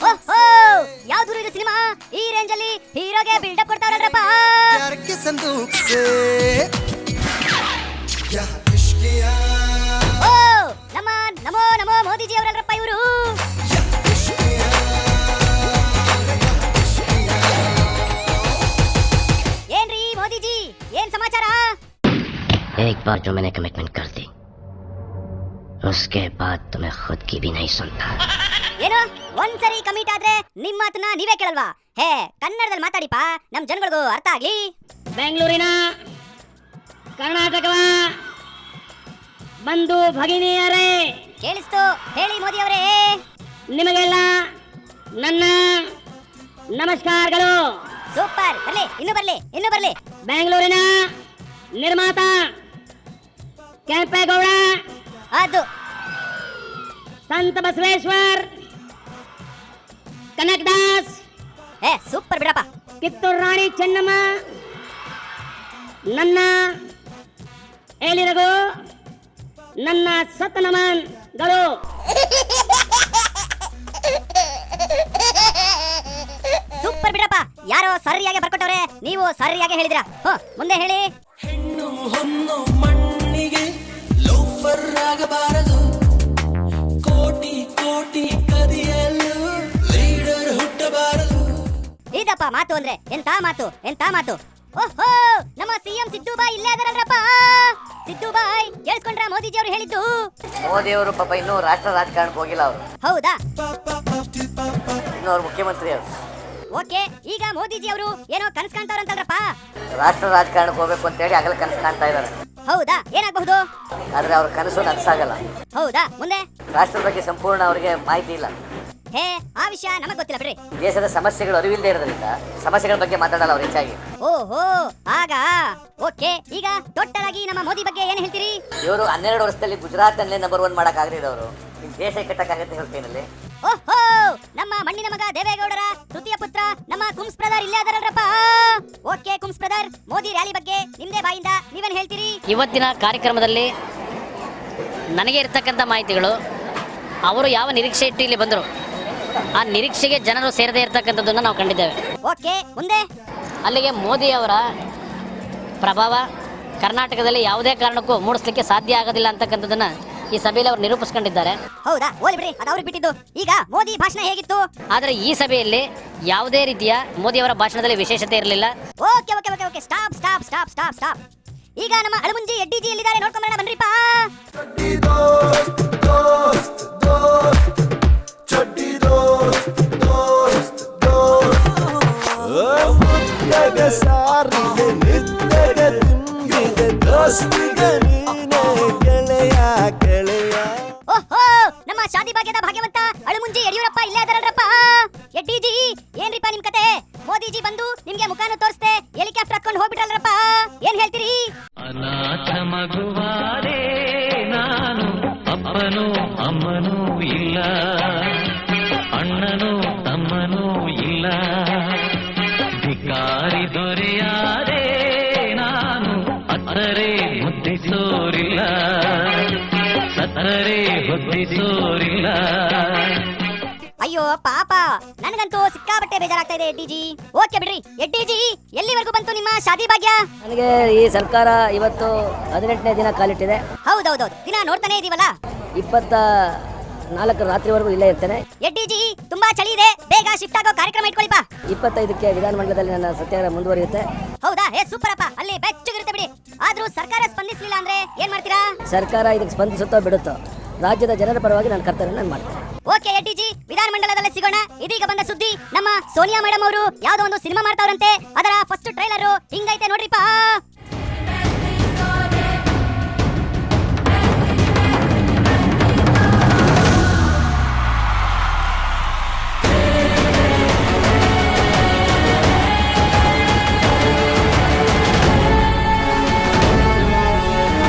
ಓಹೋ ಯಾವ್ದು ಇದು ಸಿನಿಮಾ ಈ ರೇಂಜ್ ಅಲ್ಲಿ ಹೀರೋಗೆ ಬಿಲ್ಡಪ್ ಕೊಡ್ತಾರಲ್ರಪ್ಪ ಓ ನಮ್ಮ ನಮೋ ನಮೋ ಮೋದಿಜಿ ಅವರಲ್ರಪ್ಪ ಇವರು ಏನ್ರಿ ಮೋದಿಜಿ ಏನ್ ಸಮಾಚಾರ एक बार जो मैंने कमिटमेंट कर दी उसके बाद तो मैं खुद की भी नहीं सुनता ಏನು ಒಂದ್ಸರಿ ಕಮಿಟ್ ಆದ್ರೆ ನಿಮ್ಮ ಮಾತನ್ನ ನೀವೇ ಕೇಳಲ್ವಾ ಹೇ ಕನ್ನಡದಲ್ಲಿ ಮಾತಾಡಿಪಾ ನಮ್ ಜನಗಳಿಗೂ ಅರ್ಥ ಆಗ್ಲಿ ಬೆಂಗಳೂರಿನ ಕರ್ನಾಟಕದ ಬಂಧು ಭಗಿನಿಯರೇ ಕೇಳಿಸ್ತು ಹೇಳಿ ಮೋದಿ ಅವರೇ ನಿಮಗೆಲ್ಲ ನನ್ನ ನಮಸ್ಕಾರಗಳು ಸೂಪರ್ ಬರ್ಲಿ ಇನ್ನು ಬರ್ಲಿ ಬೆಂಗಳೂರಿನ ನಿರ್ಮಾತ ಕೆಂಪೇಗೌಡ ಅದು ಸಂತ ಬಸವೇಶ್ವರ್ ಕನಕದಾಸ್ ಸೂಪರ್ ಬಿಡಪ್ಪ ಕಿತ್ತೂರು ರಾಣಿ ಚೆನ್ನಮ್ಮ ನನ್ನ ಏಳಿರಗು ನನ್ನ ಸತನಮನ್ಗಳು ಸೂಪರ್ ಬಿಡಪ್ಪ ಯಾರೋ ಸರಿಯಾಗಿ ಬರ್ಕೊಟ್ಟವ್ರೆ ನೀವು ಸರಿಯಾಗಿ ಹೇಳಿದಿರಾ ಮುಂದೆ ಹೇಳಿ ಹೆಣ್ಣು ಹೊನ್ನು ಮಣ್ಣಿಗೆ ಲೋಫರ್ ಆಗಬಾರದು ಕೋಟಿ ಕೋಟಿ ಕದಿಯಲು ಲೀಡರ್ ಹುಟ್ಟಬಾರದು ಇದಪ್ಪ ಮಾತು ಅಂದ್ರೆ ಎಂತ ಮಾತು ಓಹೋ ನಮ್ಮ ಸಿಎಂ ಸಿದ್ದುಬಾಯಿ ಇಲ್ಲೇ ಅದರಲ್ರಪ್ಪ ಸಿದ್ದುಬಾಯಿ ಕೇಳಿಸ್ಕೊಂಡ್ರ ಮೋದಿಜಿ ಅವರು ಹೇಳಿದ್ದು ಮೋದಿ ಅವರು ಪಾಪ ಇನ್ನೂ ರಾಷ್ಟ್ರ ರಾಜಕಾರಣಕ್ಕೆ ಹೋಗಿಲ್ಲ ಅವರು ಹೌದಾ ಇನ್ನು ಅವ್ರು ಮುಖ್ಯಮಂತ್ರಿ ಅವರು ಓಕೆ ಈಗ ಮೋದಿಜಿ ಅವರು ಏನೋ ಕನಸು ಕಾಣ್ತಾರಂತಲ್ರಪ್ಪ ರಾಷ್ಟ್ರ ರಾಜಕಾರಣಕ್ಕೆ ಹೋಗ್ಬೇಕು ಅಂತ ಹೇಳಿ ಆಗಲೇ ಕನಸು ಕಾಣ್ತಾ ಇದ್ದಾರೆ ಹೌದಾ ಏನಾಗಬಹುದು ಆದ್ರೆ ಅವ್ರ ಕನಸು ನನಸಾಗಲ್ಲ ಹೌದಾ ಮುಂದೆ ರಾಷ್ಟ್ರದ ಬಗ್ಗೆ ಸಂಪೂರ್ಣ ಅವರಿಗೆ ಮಾಹಿತಿ ಇಲ್ಲ ಹೇ ಆ ವಿಷಯ ನಮಗೆ ಗೊತ್ತಿಲ್ಲ ಬಿಡ್ರಿ ದೇಶದ ಸಮಸ್ಯೆಗಳು ಅರಿವಿಲ್ಲದೆ ಇರೋದ್ರಿಂದ ಸಮಸ್ಯೆಗಳ ಬಗ್ಗೆ ಮಾತಾಡಲ್ಲ ಅವ್ರು ಹೆಚ್ಚಾಗಿ ಓಹೋ ಆಗ ಓಕೆ ಈಗ ಟೋಟಲ್ ನಮ್ಮ ಮೋದಿ ಬಗ್ಗೆ ಏನ್ ಹೇಳ್ತೀರಿ ಇವರು 12 ವರ್ಷದಲ್ಲಿ ಗುಜರಾತ್ ಅಲ್ಲೇ ನಂಬರ್ 1 ಮಾಡಕ್ ಆಗಿರೋರು ಈ ದೇಶ ಕಟ್ಟಕ್ಕಾಗತ್ತೆ ಹೇಳ್ತೇನಲ್ಲಿ ಓಹೋ ನಮ್ಮ ಮಣ್ಣಿನ ಮಗ ದೇವೇಗೌಡರ ತೃತೀಯ ಪುತ್ರ ನಮ್ಮ ಕುಮ್ಸ್ ಬ್ರದರ್ ಇಲ್ಲೇ ಅದರಲ್ರಪ್ಪ ಓಕೆ ಕುಮ್ಸ್ ಬ್ರದರ್ ಮೋದಿ ರ್ಯಾಲಿ ಬಗ್ಗೆ ನಿಮ್ದೇ ಬಾಯಿಂದ ನೀವೇನ್ ಹೇಳ್ತೀರಿ ಇವತ್ತಿನ ಕಾರ್ಯಕ್ರಮದಲ್ಲಿ ನನಗೆ ಇರ್ತಕ್ಕಂಥ ಮಾಹಿತಿಗಳು ಅವರು ಯಾವ ನಿರೀಕ್ಷೆ ಇಟ್ಟು ಇಲ್ಲಿ ಬಂದರು ಆ ನಿರೀಕ್ಷೆಗೆ ಜನರು ಸೇರದೇ ಇರತಕ್ಕಂಥದ್ದನ್ನು ನಾವು ಕಂಡಿದ್ದೇವೆ ಓಕೆ ಮುಂದೆ ಅಲ್ಲಿಗೆ ಮೋದಿ ಅವರ ಪ್ರಭಾವ ಕರ್ನಾಟಕದಲ್ಲಿ ಯಾವುದೇ ಕಾರಣಕ್ಕೂ ಮೂಡಿಸ್ಲಿಕ್ಕೆ ಸಾಧ್ಯ ಆಗೋದಿಲ್ಲ ಅಂತಕ್ಕಂಥದ್ದನ್ನ ಈ ಸಭೆಯಲ್ಲಿ ಅವರು ನಿರೂಪಿಸ್ಕೊಂಡಿದ್ದಾರೆ ಹೌದಾ ಓದಿ ಬಿಡ್ರಿ ಅದು ಅವ್ರಿಗೆ ಬಿಟ್ಟಿದ್ದು ಈಗ ಮೋದಿ ಭಾಷಣ ಹೇಗಿತ್ತು ಆದರೆ ಈ ಸಭೆಯಲ್ಲಿ ಯಾವುದೇ ರೀತಿಯ ಮೋದಿ ಅವರ ಭಾಷಣದಲ್ಲಿ ವಿಶೇಷತೆ ಇರಲಿಲ್ಲ okay okay okay okay stop stop stop stop stop ಈಗ ನಮ್ಮ ಅಳಮುಂಜಿ ಎಡ್ಡಿಜಿ ಎಲ್ಲಿದ್ದಾರೆ ನೋಡ್ಕೊಂಬರೋಣ ಬನ್ರಿಪ್ಪ ಓಹೋ ನಮ್ಮ ಶಾದಿ ಭಾಗ್ಯದ ಭಾಗ್ಯವಂತ ಅಳಮುಂಜಿ ಯಡಿಯೂರಪ್ಪ ಇಲ್ಲೇ ಅದರಲ್ರಪ್ಪ ಎಡ್ಡಿಜಿ ಏನ್ರಿಪ್ಪ ನಿಮ್ ಕತೆ ಮೋದಿಜಿ ಬಂದು ನಿಮ್ಗೆ ಮುಖಾನು ತೋರಿಸ್ತೆ ಹೆಲಿಕಾಪ್ಟರ್ ಹತ್ಕೊಂಡು ಹೋಗ್ಬಿಟ್ರಲ್ರಪ್ಪ ಏನ್ ಹೇಳ್ತೀರಿ ಅನಾಥ ಮಗುವಾದೆ ನಾನು ಅಪ್ಪನೂ ಅಮ್ಮನೂ ಇಲ್ಲ ಅಣ್ಣನೂ ತಮ್ಮನೂ ಇಲ್ಲ ಭಿಕಾರಿ ದೊರೆಯಾದೆ ನಾನು ಅತ್ತರೆ ಮುದ್ದಿಸೋರಿಲ್ಲ ಸತ್ತರೆ ಹೊದ್ದಿಸೋರಿಲ್ಲ ಅಯ್ಯೋ ಪಾಪ ನನಗಂತೂ ಸಿಕ್ಕಾಬಟ್ಟೆ ಬೇಜಾರಾಗ್ತಾ ಇದೆ ಎಡ್ಡಿಜಿ ಓಕೆ ಬಿಡ್ರಿ ಎಡ್ಡಿಜಿ ಎಲ್ಲಿವರೆಗೂ ಬಂತು ನಿಮ್ಮ ಶಾದಿ ಭಾಗ್ಯ ನನಗೆ ಈ ಸರ್ಕಾರ ಇವತ್ತು 18ನೇ ದಿನ ಕಾಲಿಟ್ಟಿದೆ ಹೌದೌದೌದು ದಿನ ನೋಡ್ತಾನೆ ಇದೀವಲ್ಲ 24 ರಾತ್ರಿವರೆಗೂ ಇಲ್ಲೇ ಇರ್ತೇನೆ ಎಡ್ಡಿಜಿ ತುಂಬಾ ಚಳಿ ಇದೆ ಬೇಗ ಶಿಫ್ಟ್ ಆಗೋ ಕಾರ್ಯಕ್ರಮ ಇಟ್ಕೊಳ್ಳಿಪ್ಪ 25ಕ್ಕೆ ವಿಧಾನಮಂಡಲದಲ್ಲಿ ನನ್ನ ಸತ್ಯಾಗ್ರಹ ಮುಂದುವರಿಯುತ್ತೆ ಹೌದಾ ಸೂಪರ್ ಅಪ್ಪ ಅಲ್ಲಿ ಬೆಚ್ಚಗಿರುತ್ತೆ ಬಿಡಿ ಆದ್ರೂ ಸರ್ಕಾರ ಸ್ಪಂದಿಸಲಿಲ್ಲ ಅಂದ್ರೆ ಏನ್ ಮಾಡ್ತೀರಾ ಸರ್ಕಾರ ಇದಕ್ಕೆ ಸ್ಪಂದಿಸುತ್ತೋ ಬಿಡುತ್ತೋ ರಾಜ್ಯದ ಜನರ ಪರವಾಗಿ ನಾನು ಕರ್ತವ್ಯ ನಾನು ಮಾಡ್ತೇನೆ ಓಕೆ ಎಡ್ಡಿಜಿ ವಿಧಾನಮಂಡಲದಲ್ಲಿ ಸಿಗೋಣ ಇದೀಗ ಬಂದ ಸುದ್ದಿ ನಮ್ಮ ಸೋನಿಯಾ ಮೇಡಮ್ ಅವರು ಯಾವ್ದೋ ಒಂದು ಸಿನಿಮಾ ಮಾಡ್ತಾವ್ರಂತೆ ಅದರ ಫಸ್ಟ್ ಟ್ರೈಲರ್ ಹಿಂಗೈತೆ ನೋಡ್ರಿಪ್ಪ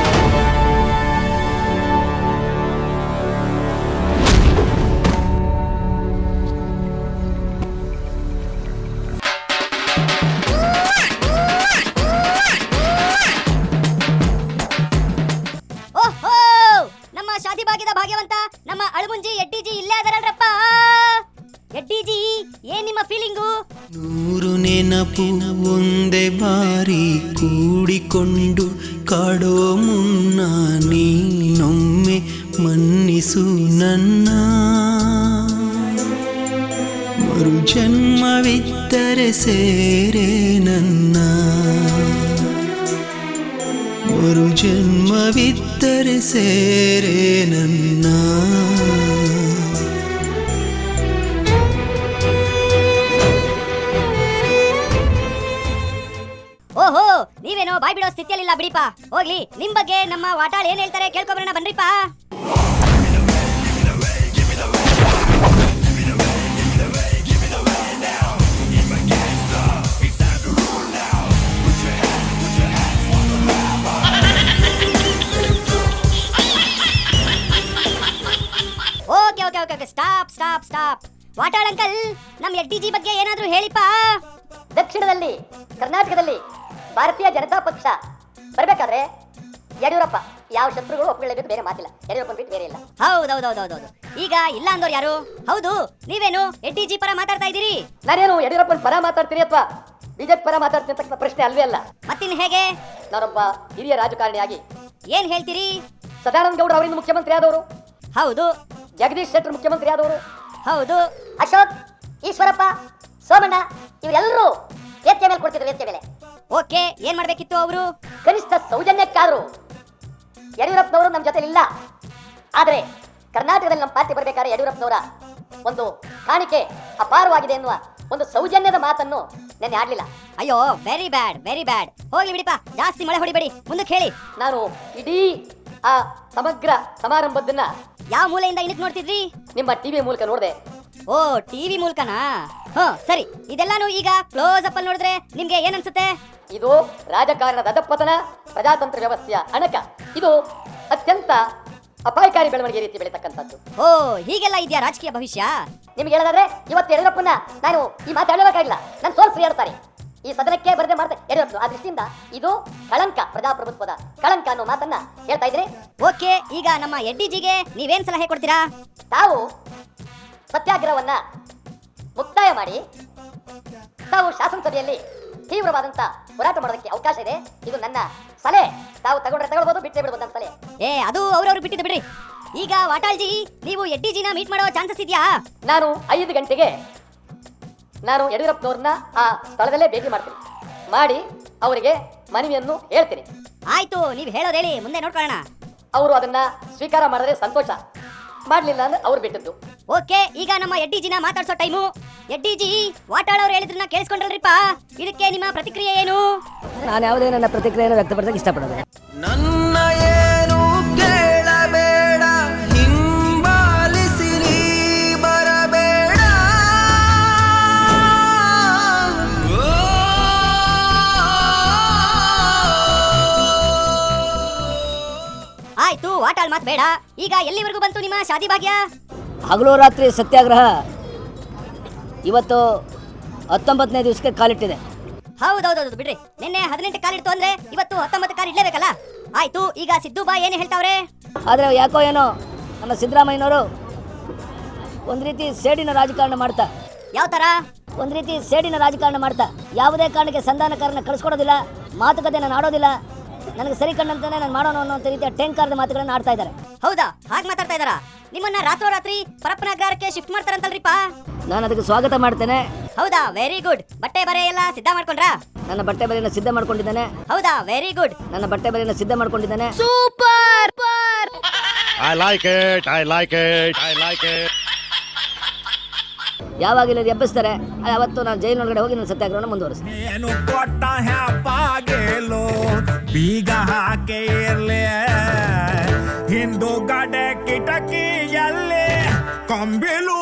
ಭಾಗ್ಯದ ಭಾಗ್ಯವಂತ ನಮ್ಮ ಅಳಮುಂಜಿ ಎಡ್ಡಿಜಿ ಇಲ್ಲೇ ಅದರಲ್ರಪ್ಪ ಎಡ್ಡಿಜಿ ಏನ್ ನಿಮ್ಮ ಫೀಲಿಂಗು? ನೂರು ನೆನಪು ಒಂದೇ ಬಾರಿ ಕೂಡಿಕೊಂಡು ಕಾಡೋ ಮುನ್ನ ನೀನೊಮ್ಮೆ ಮನ್ನಿಸು ನನ್ನ. ಮರು ಜನ್ಮವಿದ್ದರೆ ಸೇರೆ ನನ್ನ, ಮರು ಜನ್ಮವಿದ್ದರೆ ಸೇರೆ ನನ್ನ. ಓಹೋ, ನೀವೇನೋ ಬಾಯ್ ಬಿಡೋ ಸ್ಥಿತಿಯಲ್ಲಿಲ್ಲ ಬಿಡಿಪ. ಹೋಗ್ಲಿ, ನಿಮ್ ಬಗ್ಗೆ ನಮ್ಮ ವಾಟಾಳ್ ಏನ್ ಹೇಳ್ತಾರೆ ಕೇಳ್ಕೊಬರೋಣ ಬನ್ರಿಪ. Okay okay okay okay, stop stop stop. Vatal uncle, ನಮ್ ಎಡ್ಡಿಜಿ ಬಗ್ಗೆ ಏನಾದ್ರೂ ಹೇಳಿಪ. ದಕ್ಷಿಣದಲ್ಲಿ ಕರ್ನಾಟಕದಲ್ಲಿ ಭಾರತೀಯ ಜನತಾ ಪಕ್ಷ ಬರಬೇಕಾದ್ರೆ ಯಡಿಯೂರಪ್ಪ ಯಾವ ಶತ್ರುಗಳು ಒಪ್ಕೊಳ್ಳಬೇಕು, ಬೇರೆ ಮಾತಿಲ್ಲ. ಯಡಿಯೂರಪ್ಪ ಬಿಟ್ಟು ಬೇರೆ ಇಲ್ಲ. ಹೌದೌದೌದೌದು. ಈಗ ಇಲ್ಲ ಅಂದವ್ರು ಯಾರು? ಹೌದು, ನೀವೇನು ಎಡ್ಡಿಜಿ ಪರ ಮಾತಾಡ್ತಾ ಇದ್ದೀರಿ? ನಾನೇನು ಯಡಿಯೂರಪ್ಪನ ಪರ ಮಾತಾಡ್ತೀನಿ ಅಥವಾ ಬಿಜೆಪಿ ಪರ ಮಾತಾಡ್ತೀನಿ ಅಂತ ಪ್ರಶ್ನೆ ಅಲ್ವೇ ಅಲ್ಲ. ಮತ್ತಿನ್ ಹೇಗೆ? ನಾನೊಬ್ಬ ಹಿರಿಯ ರಾಜಕಾರಣಿಯಾಗಿ ಏನ್ ಹೇಳ್ತೀರಿ? ಸದಾನಂದ ಗೌಡ ಅವರಿಂದ ಮುಖ್ಯಮಂತ್ರಿ ಆದವರು, ಹೌದು ಜಗದೀಶ್ ಶೆಟ್ಟರ್ ಮುಖ್ಯಮಂತ್ರಿ ಆದವರು, ಹೌದು. ಅಶೋಕ್, ಈಶ್ವರಪ್ಪ, ಸೋಮಣ್ಣ ಇವರೆಲ್ಲರೂ ವೇದಿಕೆ ಮೇಲೆ ಕೊಡ್ತಿದ್ರು. ವೇದಿಕೆ ಮೇಲೆ ಓಕೆ, ಏನ್ ಮಾಡ್ಬೇಕಿತ್ತು ಅವರು? ಕನಿಷ್ಠ ಸೌಜನ್ಯಕ್ಕಾದ್ರು ಯಡಿಯೂರಪ್ಪನವರು ನಮ್ಮ ಜೊತೆ ಇಲ್ಲ. ಆದರೆ ಕರ್ನಾಟಕದಲ್ಲಿ ನಮ್ಮ ಪಾರ್ಟಿ ಬರಬೇಕಾದ್ರೆ ಯಡಿಯೂರಪ್ಪನವರ ಒಂದು ಕಾಣಿಕೆ ಅಪಾರವಾಗಿದೆ ಎನ್ನುವ ಒಂದು ಸೌಜನ್ಯದ ಮಾತನ್ನು ನೆನ್ನೆ ಆಡ್ಲಿಲ್ಲ. ಅಯ್ಯೋ, ವೆರಿ ಬ್ಯಾಡ್ ವೆರಿ ಬ್ಯಾಡ್. ಹೋಗ್ಲಿ ಬಿಡಿಪ, ಜಾಸ್ತಿ ಮಳೆ ಹೊಡಿಬೇಡಿ, ಮುಂದಕ್ಕೆ ಹೇಳಿ. ನಾನು ಇಡೀ ಆ ಸಮಗ್ರ ಸಮಾರಂಭದನ್ನ ಯಾವ ಮೂಲೆಯಿಂದ ಇನ್ನಕ್ ನೋಡ್ತಿದ್ರಿ? ನಿಮ್ಮ ಟಿವಿ ಮೂಲಕ ನೋಡಿದೆ. ಓ, ಟಿವಿ ಮೂಲಕನಾ? ಸರಿ. ಇದೆಲ್ಲಾನು ಈಗ ಕ್ಲೋಸ್ ಅಪ್ ಅಲ್ಲಿ ನೋಡಿದ್ರೆ ನಿಮ್ಗೆ ಏನ್ ಅನ್ಸುತ್ತೆ? ಇದು ರಾಜಕಾರಣದ ಅಧಪತನ, ಪ್ರಜಾತಂತ್ರ ವ್ಯವಸ್ಥೆಯ ಅಣಕ. ಇದು ಅತ್ಯಂತ ಅಪಾಯಕಾರಿ ಬೆಳವಣಿಗೆ ರೀತಿ ಬೆಳೀತಕ್ಕಂಥದ್ದು. ಓ, ಹೀಗೆಲ್ಲ ಇದೆಯಾ ರಾಜಕೀಯ ಭವಿಷ್ಯ? ನಿಮ್ಗೆ ಹೇಳೋದಾದ್ರೆ ಇವತ್ತು ಯಡಿಯೂರಪ್ಪನ ನಾನು ಈ ಮಾತಾಡಬೇಕಾಗಿಲ್ಲ, ನಾನು ಸೋಲ್ಸ್ರಿ 2 ಸಾರಿ ಈ ಸದನಕ್ಕೆ ಬರದೆ ಮಾಡ್ದೆ ಯಡಿಯೂರಪ್ಪ. ಆ ದೃಷ್ಟಿಯಿಂದ ಇದು ಕಳಂಕ, ಪ್ರಜಾಪ್ರಭುತ್ವದ ಕಳಂಕ ಅನ್ನೋ ಮಾತನ್ನ ಹೇಳ್ತಾ ಇದ್ದೀನಿ. ಓಕೆ, ಈಗ ನಮ್ಮ ಎಡ್ಡಿಜಿಗೆ ನೀವೇನ್ ಸಲಹೆ ಕೊಡ್ತೀರಾ? ತಾವು ಸತ್ಯಾಗ್ರಹವನ್ನ ಮುಕ್ತಾಯ ಮಾಡಿ ತಾವು ಶಾಸನಸಭೆಯಲ್ಲಿ ತೀವ್ರವಾದಂತ ಹೋರಾಟ ಮಾಡೋದಕ್ಕೆ ಅವಕಾಶ ಇದೆ. ಇದು ನನ್ನ ಸಲಹೆ. ತಾವು ತಗೊಳ್ಬಹುದು, ಬಿಟ್ಟೇ ಬಿಡ್ಬೋದು ಅಂತ ಸಲಹೆ. ಅದು ಅವ್ರವ್ರು ಬಿಟ್ಟಿದ್ದು ಬಿಡ್ರಿ. ಈಗ ವಾಟಾಳ್ಜಿ, ನೀವು ಎಡ್ಡಿಜಿನ ಮೀಟ್ ಮಾಡೋ ಚಾನ್ಸಸ್ ಇದೆಯಾ? ನಾನು 5 ಗಂಟೆಗೆ ನಾನು ಯಡಿಯೂರಪ್ಪನವ್ರನ್ನ ಆ ಸ್ಥಳದಲ್ಲೇ ಭೇಟಿ ಮಾಡ್ತೀನಿ. ಮಾಡಿ ಅವರಿಗೆ ಮನವಿಯನ್ನು ಹೇಳ್ತೀನಿ. ಆಯ್ತು, ನೀವು ಹೇಳೋದು ಹೇಳಿ, ಮುಂದೆ ನೋಡ್ಕೊಳ್ಳೋಣ. ಅವರು ಅದನ್ನ ಸ್ವೀಕಾರ ಮಾಡಿದ್ರೆ ಸಂತೋಷ, ಮಾಡ್ಲಿಲ್ಲ ಅಂದ್ರೆ ಅವ್ರು ಬಿಟ್ಟದ್ದು. ಓಕೆ, ಈಗ ನಮ್ಮ ಎಡ್ಡಿಜಿನ ಮಾತಾಡ್ಸೋ ಟೈಮು. ಎಡ್ಡಿಜಿ, ವಾಟಾಳ್ ಅವ್ರು ಹೇಳಿದ್ರನ್ನ ಕೇಳಿಸ್ಕೊಂಡ್ರಲ್ರಿಪ್ಪ, ಇದಕ್ಕೆ ನಿಮ್ಮ ಪ್ರತಿಕ್ರಿಯೆ ಏನು? ನಾನು ಯಾವುದೇ ನನ್ನ ಪ್ರತಿಕ್ರಿಯೆಯನ್ನು ವ್ಯಕ್ತಪಡಿಸಕ್ಕೆ ಇಷ್ಟಪಡೋದು. ನನ್ನ ಏನು ಕೇಳಬೇಡ, ಹಿಂಬಾಲಿಸಿ ನೀ ಬರಬೇಡ. ಆಯ್ತು, ವಾಟಾಳ್ ಮಾತ್ ಬೇಡ. ಈಗ ಎಲ್ಲಿವರೆಗೂ ಬಂತು ನಿಮ್ಮ ಶಾದಿ ಭಾಗ್ಯ? ಹಗಲು ರಾತ್ರಿ ಸತ್ಯಾಗ್ರಹ ಇವತ್ತು 19ನೇ ದಿವಸಕ್ಕೆ ಕಾಲಿಟ್ಟಿದೆ. ಹೌದೌದೌದು ಬಿಡ್ರಿ. ನಿನ್ನೆ 18 ಕಾಲಿಡ್ತು ಅಂದ್ರೆ ಇವತ್ತು 19 ಕಾಲ್ ಇಡ್ಲೇಬೇಕಲ್ಲ. ಆಯ್ತು, ಈಗ ಸಿದ್ದು ಬಾ ಏನು ಹೇಳ್ತಾವ್ರೆ? ಆದರೆ ಯಾಕೋ ಏನೋ ನಮ್ಮ ಸಿದ್ದರಾಮಯ್ಯನವರು ಒಂದು ರೀತಿ ಸೇಡಿನ ರಾಜಕಾರಣ ಮಾಡ್ತಾ, ಯಾವ ತರ? ಒಂದು ರೀತಿ ಸೇಡಿನ ರಾಜಕಾರಣ ಮಾಡ್ತಾ ಯಾವುದೇ ಕಾರಣಕ್ಕೆ ಸಂಧಾನಕಾರನ ಕಳಿಸ್ಕೊಡೋದಿಲ್ಲ, ಮಾತುಕತೆನ ಆಡೋದಿಲ್ಲ, ನನಗೆ ಸರಿ ಕಂಡಂತಾನೆ ನಾನು ಮಾಡೋಣ ಅನ್ನೋ ರೀತಿಯ ಟೆಂಕಾರದ ಮಾತುಗಳನ್ನು ಆಡ್ತಾ ಇದ್ದಾರೆ. ಹೌದಾ? ಹಾಗೆ ಮಾತಾಡ್ತಾ ಇದ್ದಾರಾ? ನಿಮ್ಮನ್ನ ರಾತ್ರೋರಾತ್ರಿ ಪರಪ್ಪನ ಅಗ್ರಹಾರಕ್ಕೆ ಶಿಫ್ಟ್ ಮಾಡ್ತಾರಂತಲ್ರಿಪ್ಪ? ನಾನು ಅದಕ್ಕೆ ಸ್ವಾಗತ ಮಾಡ್ತೇನೆ. ಹೌದಾ? Very good. ಬಟ್ಟೆ ಬರೆ ಎಲ್ಲ ಸಿದ್ಧ ಮಾಡ್ಕೊಂಡ್ರಾ? ನನ್ನ ಬಟ್ಟೆ ಬರೆಯನ್ನು ಸಿದ್ಧ ಮಾಡ್ಕೊಂಡಿದ್ದೇನೆ. ಹೌದಾ? Very good. ನನ್ನ ಬಟ್ಟೆ ಬರೆಯನ್ನು ಸಿದ್ಧ ಮಾಡ್ಕೊಂಡಿದ್ದೇನೆ. Super. I like it, I like it, I like it. ಯಾವಾಗ ಇಲ್ಲಿ ಎಬ್ಬಿಸ್ತಾರೆ ಅವತ್ತು ನಾನು ಜೈಲಿನೊಳಗಡೆ ಹೋಗಿ ನನ್ನ ಸತ್ಯಾಗ್ರಹವನ್ನು ಮುಂದುವರಿಸ್ತೀನಿ. ಏನು ಕೊಟ್ಟ ಹ್ಯಾಪಾಗೇಲೋ ಬೀಗ ಹಾಕೇ ಇರ್ಲಿ, ಹಿಂದೂಗಡೆ ಕಿಟಕಿಯಲ್ಲಿ ಕಂಬಿಲು